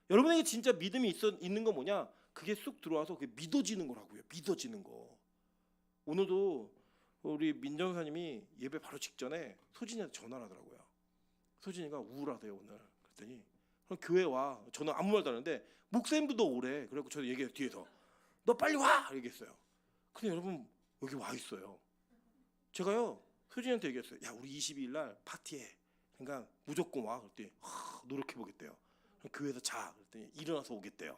여러분에게 진짜 믿음이 있는 건 뭐냐? 그게 쑥 들어와서 그게 믿어지는 거라고요. 믿어지는 거. 오늘도 우리 민정사님이 예배 바로 직전에 소진이한테 전화를 하더라고요. 소진이가 우울하대요 오늘. 그랬더니 그럼 교회 와. 저는 아무 말도 안 하는데 목사님도 너 오래. 그래갖고 저도 얘기해요 뒤에서. 너 빨리 와! 얘기했어요. 근데 여러분 여기 와 있어요. 제가요 소진이한테 얘기했어요. 야 우리 22일 날 파티해. 그러니까 무조건 와. 그랬더니 노력해 보겠대요. 교회에서 자. 그랬더니 일어나서 오겠대요.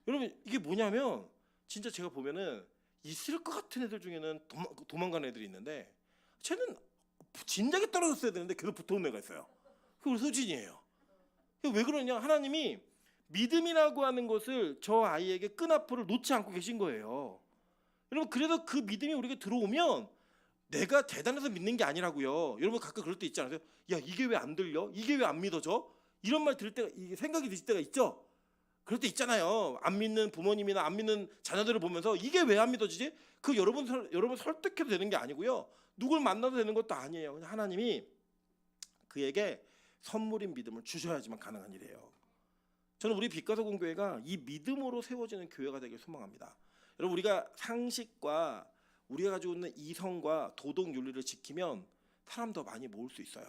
여러분 이게 뭐냐면 진짜 제가 보면은 있을 것 같은 애들 중에는 도망가는 애들이 있는데 쟤는 진작에 떨어졌어야 되는데 계속 붙어온 애가 있어요. 그게 소진이에요. 왜 그러냐? 하나님이 믿음이라고 하는 것을 저 아이에게 끈앞을 놓지 않고 계신 거예요. 여러분 그래서 그 믿음이 우리에게 들어오면 내가 대단해서 믿는 게 아니라고요. 여러분 가끔 그럴 때 있지 않으세요? 야 이게 왜 안 들려? 이게 왜 안 믿어져? 이런 말 들을 때가 이게 생각이 드실 때가 있죠. 그럴 때 있잖아요. 안 믿는 부모님이나 안 믿는 자녀들을 보면서 이게 왜 안 믿어지지? 그 여러분 설득해도 되는 게 아니고요. 누굴 만나도 되는 것도 아니에요. 그냥 하나님이 그에게 선물인 믿음을 주셔야지만 가능한 일이에요. 저는 우리 빛가서 공교회가 이 믿음으로 세워지는 교회가 되길 소망합니다. 여러분 우리가 상식과 우리가 가지고 있는 이성과 도덕 윤리를 지키면 사람 더 많이 모을 수 있어요.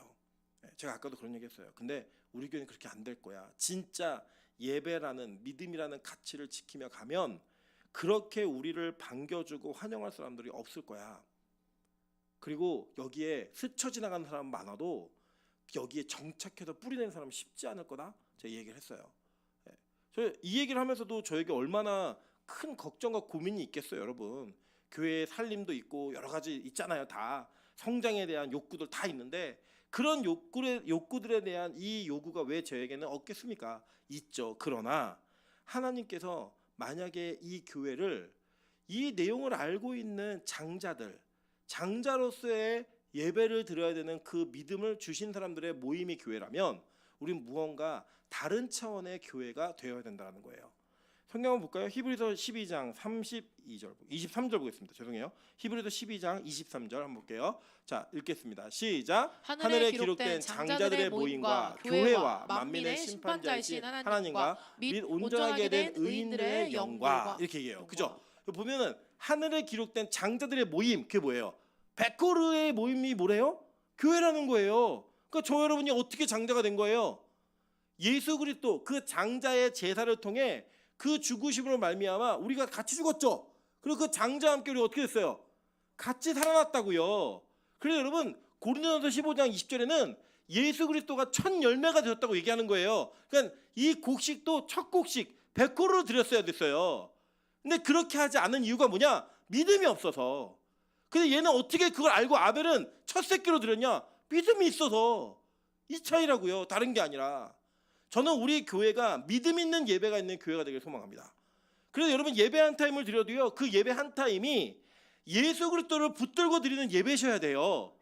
제가 아까도 그런 얘기했어요. 근데 우리 교회는 그렇게 안 될 거야. 진짜 예배라는 믿음이라는 가치를 지키며 가면 그렇게 우리를 반겨주고 환영할 사람들이 없을 거야. 그리고 여기에 스쳐 지나가는 사람 많아도 여기에 정착해서 뿌리내는 사람은 쉽지 않을 거다. 제가 얘기를 했어요. 저 이 얘기를 하면서도 저에게 얼마나 큰 걱정과 고민이 있겠어요, 여러분. 교회의 살림도 있고 여러 가지 있잖아요, 다. 성장에 대한 욕구들 다 있는데 그런 욕구들에 대한 이 요구가 왜 저에게는 없겠습니까? 있죠. 그러나 하나님께서 만약에 이 교회를 이 내용을 알고 있는 장자로서의 예배를 드려야 되는 그 믿음을 주신 사람들의 모임이 교회라면 우린 무언가 다른 차원의 교회가 되어야 된다는 거예요. 성경 한번 볼까요? 히브리서 12장 23절 보겠습니다. 죄송해요. 히브리서 12장 23절 한번 볼게요. 자, 읽겠습니다. 시작. 하늘에 기록된 장자들의 모임과 교회와 만민의 심판자이신 하나님과 및 온전하게 된 의인들의 영과 이렇게 얘기해요. 그죠? 보면은 하늘에 기록된 장자들의 모임, 그게 뭐예요? 베코르의 모임이 뭐래요? 교회라는 거예요. 그러니까 저 여러분이 어떻게 장자가 된 거예요? 예수 그리스도 그 장자의 제사를 통해 그 죽으심으로 말미암아 우리가 같이 죽었죠. 그리고 그 장자와 함께 우리 어떻게 됐어요? 같이 살아났다고요. 그래서 여러분 고린도전서 15장 20절에는 예수 그리스도가 첫 열매가 되었다고 얘기하는 거예요. 그러니까 이 곡식도 첫 곡식 베코르로 드렸어야 됐어요. 근데 그렇게 하지 않은 이유가 뭐냐? 믿음이 없어서. 근데 얘는 어떻게 그걸 알고 아벨은 첫 새끼로 드렸냐? 믿음이 있어서. 이 차이라고요. 다른 게 아니라. 저는 우리 교회가 믿음 있는 예배가 있는 교회가 되길 소망합니다. 그래서 여러분 예배 한 타임을 드려도요. 그 예배 한 타임이 예수 그리스도를 붙들고 드리는 예배셔야 돼요.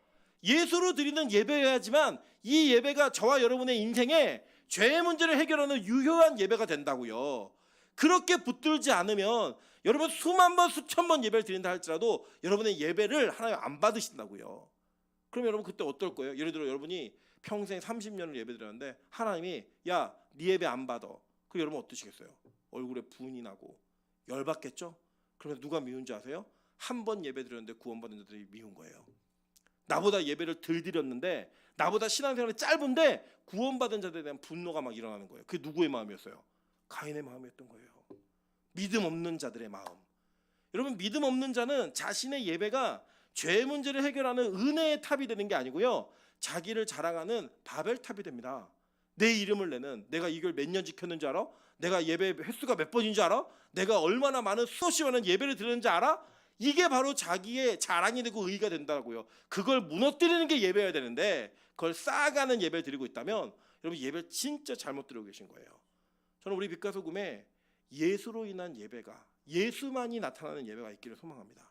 예수로 드리는 예배여야지만 이 예배가 저와 여러분의 인생에 죄의 문제를 해결하는 유효한 예배가 된다고요. 그렇게 붙들지 않으면 여러분 수만 번 수천 번 예배를 드린다 할지라도 여러분의 예배를 하나님 안 받으신다고요. 그럼 여러분 그때 어떨 거예요? 예를 들어 여러분이 평생 30년을 예배 드렸는데 하나님이 야, 네 예배 안 받아. 그럼 여러분 어떠시겠어요? 얼굴에 분이 나고 열받겠죠? 그러면 누가 미운지 아세요? 한 번 예배 드렸는데 구원받은 자들이 미운 거예요. 나보다 예배를 덜 드렸는데 나보다 신앙생활이 짧은데 구원받은 자들에 대한 분노가 막 일어나는 거예요. 그게 누구의 마음이었어요? 가인의 마음이었던 거예요. 믿음 없는 자들의 마음. 여러분 믿음 없는 자는 자신의 예배가 죄 문제를 해결하는 은혜의 탑이 되는 게 아니고요. 자기를 자랑하는 바벨탑이 됩니다. 내 이름을 내는 내가 이걸 몇 년 지켰는지 알아? 내가 예배 횟수가 몇 번인지 알아? 내가 얼마나 많은 수없이 많은 예배를 드렸는지 알아? 이게 바로 자기의 자랑이 되고 의의가 된다고요. 그걸 무너뜨리는 게 예배여야 되는데 그걸 쌓아가는 예배를 드리고 있다면 여러분 예배를 진짜 잘못 드리고 계신 거예요. 저는 우리 빛과 소금에 예수로 인한 예배가 예수만이 나타나는 예배가 있기를 소망합니다.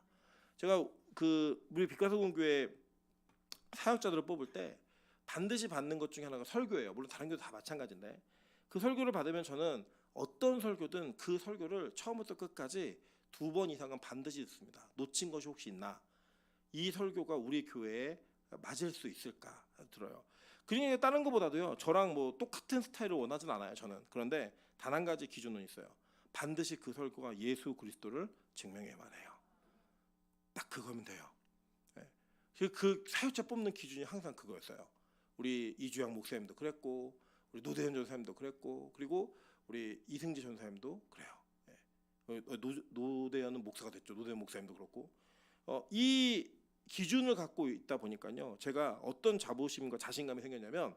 제가 우리 빛과 소금 교회 사역자들을 뽑을 때 반드시 받는 것 중에 하나가 설교예요. 물론 다른 교도 다 마찬가지인데 그 설교를 받으면 저는 어떤 설교든 그 설교를 처음부터 끝까지 2번 이상은 반드시 듣습니다. 놓친 것이 혹시 있나? 이 설교가 우리 교회에 맞을 수 있을까 들어요. 그러니까 다른 것보다도요. 저랑 뭐 똑같은 스타일을 원하진 않아요. 저는. 그런데 단 한 가지 기준은 있어요. 반드시 그 설교가 예수 그리스도를 증명해야만 해요. 딱 그거면 돼요. 그 사역자 뽑는 기준이 항상 그거였어요. 우리 이주영 목사님도 그랬고 우리 노대현 전사님도 그랬고 그리고 우리 이승지 전사님도 그래요. 노대현은 목사가 됐죠. 노대현 목사님도 그렇고 이 기준을 갖고 있다 보니까요. 제가 어떤 자부심과 자신감이 생겼냐면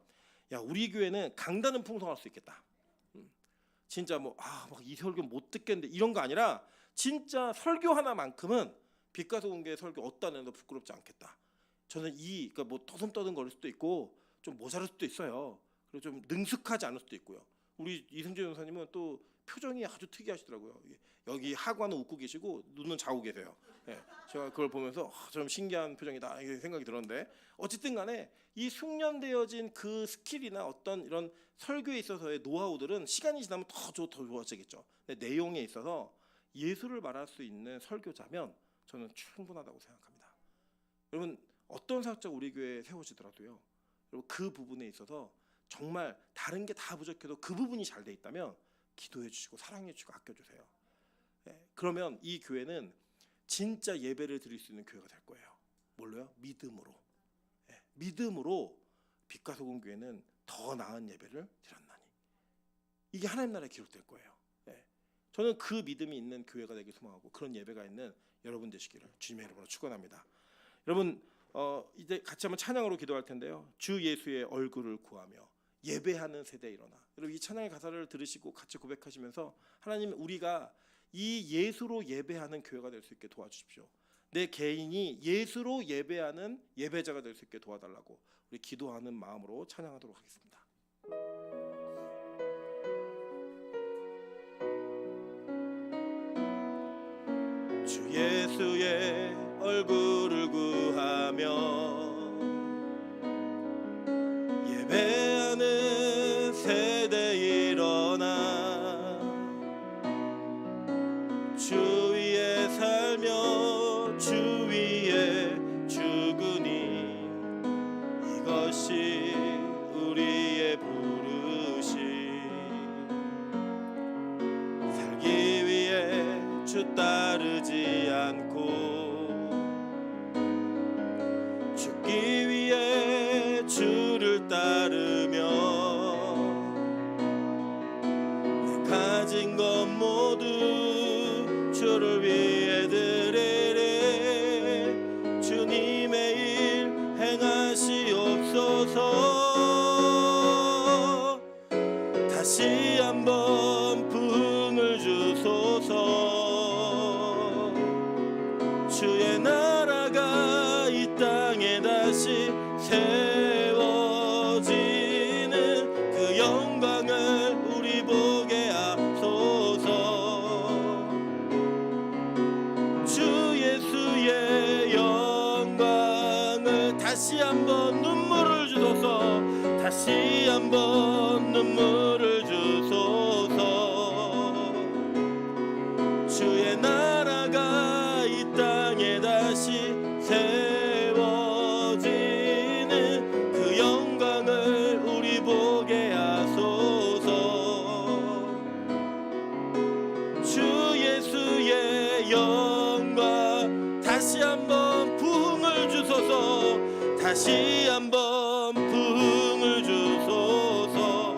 야 우리 교회는 강단은 풍성할 수 있겠다. 진짜 막 이 설교 못 듣겠는데 이런 거 아니라 진짜 설교 하나만큼은 빛과 소금교회 설교 어디다 내도 부끄럽지 않겠다. 저는 그러니까 뭐 터슴떠든 거릴 수도 있고 좀 모자랄 수도 있어요. 그리고 좀 능숙하지 않을 수도 있고요. 우리 이승재 전사님은 또 표정이 아주 특이하시더라고요. 여기 하관은 웃고 계시고 눈은 자고 계세요. 제가 그걸 보면서 좀 신기한 표정이다 이렇게 생각이 들었는데 어쨌든 간에 이 숙련되어진 그 스킬이나 어떤 이런 설교에 있어서의 노하우들은 시간이 지나면 더 좋아지겠죠. 근데 내용에 있어서 예수를 말할 수 있는 설교자면 저는 충분하다고 생각합니다. 여러분 어떤 사역자 우리 교회에 세워지더라도요. 여러분 그 부분에 있어서 정말 다른 게 다 부족해도 그 부분이 잘 돼 있다면 기도해 주시고 사랑해 주시고 아껴주세요. 그러면 이 교회는 진짜 예배를 드릴 수 있는 교회가 될 거예요. 뭘로요? 믿음으로. 믿음으로 빛과 소금 교회는 더 나은 예배를 드렸나니. 이게 하나님 나라에 기록될 거예요. 저는 그 믿음이 있는 교회가 되길 소망하고 그런 예배가 있는 여러분 되시기를 주님의 이름으로 축원합니다. 여러분 이제 같이 한번 찬양으로 기도할 텐데요. 주 예수의 얼굴을 구하며 예배하는 세대에 일어나. 여러분 이 찬양의 가사를 들으시고 같이 고백하시면서 하나님 우리가 이 예수로 예배하는 교회가 될 수 있게 도와주십시오. 내 개인이 예수로 예배하는 예배자가 될 수 있게 도와달라고 우리 기도하는 마음으로 찬양하도록 하겠습니다. 주 예수의 얼굴을 구하며 예배하는 세대 일어나 주 위에 살며 주 위에 죽으니 이것이 우리의 부르심 살기 위해 주 따르지 않고 죽기 위해 주를 따르며 내 가진 것 모두 주를 위해 드리리 주님의 일 행하시옵소서 다시 한번 부흥을 주소서 주의 나라가 이 땅에 다시 세워지는 그 영광을 우리 보게 하소서 주 예수의 영광을 다시 한번 눈물을 주소서 다시 한번 눈물을 주소서 주의 나라가 이 땅에 다시 세워지는 그 영광을 우리 보게 하소서 주 예수의 영광 다시 한번 부흥을 주소서 다시 한번 부흥을 주소서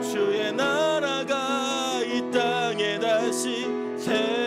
주의 나라가 이 땅에 다시 세워지는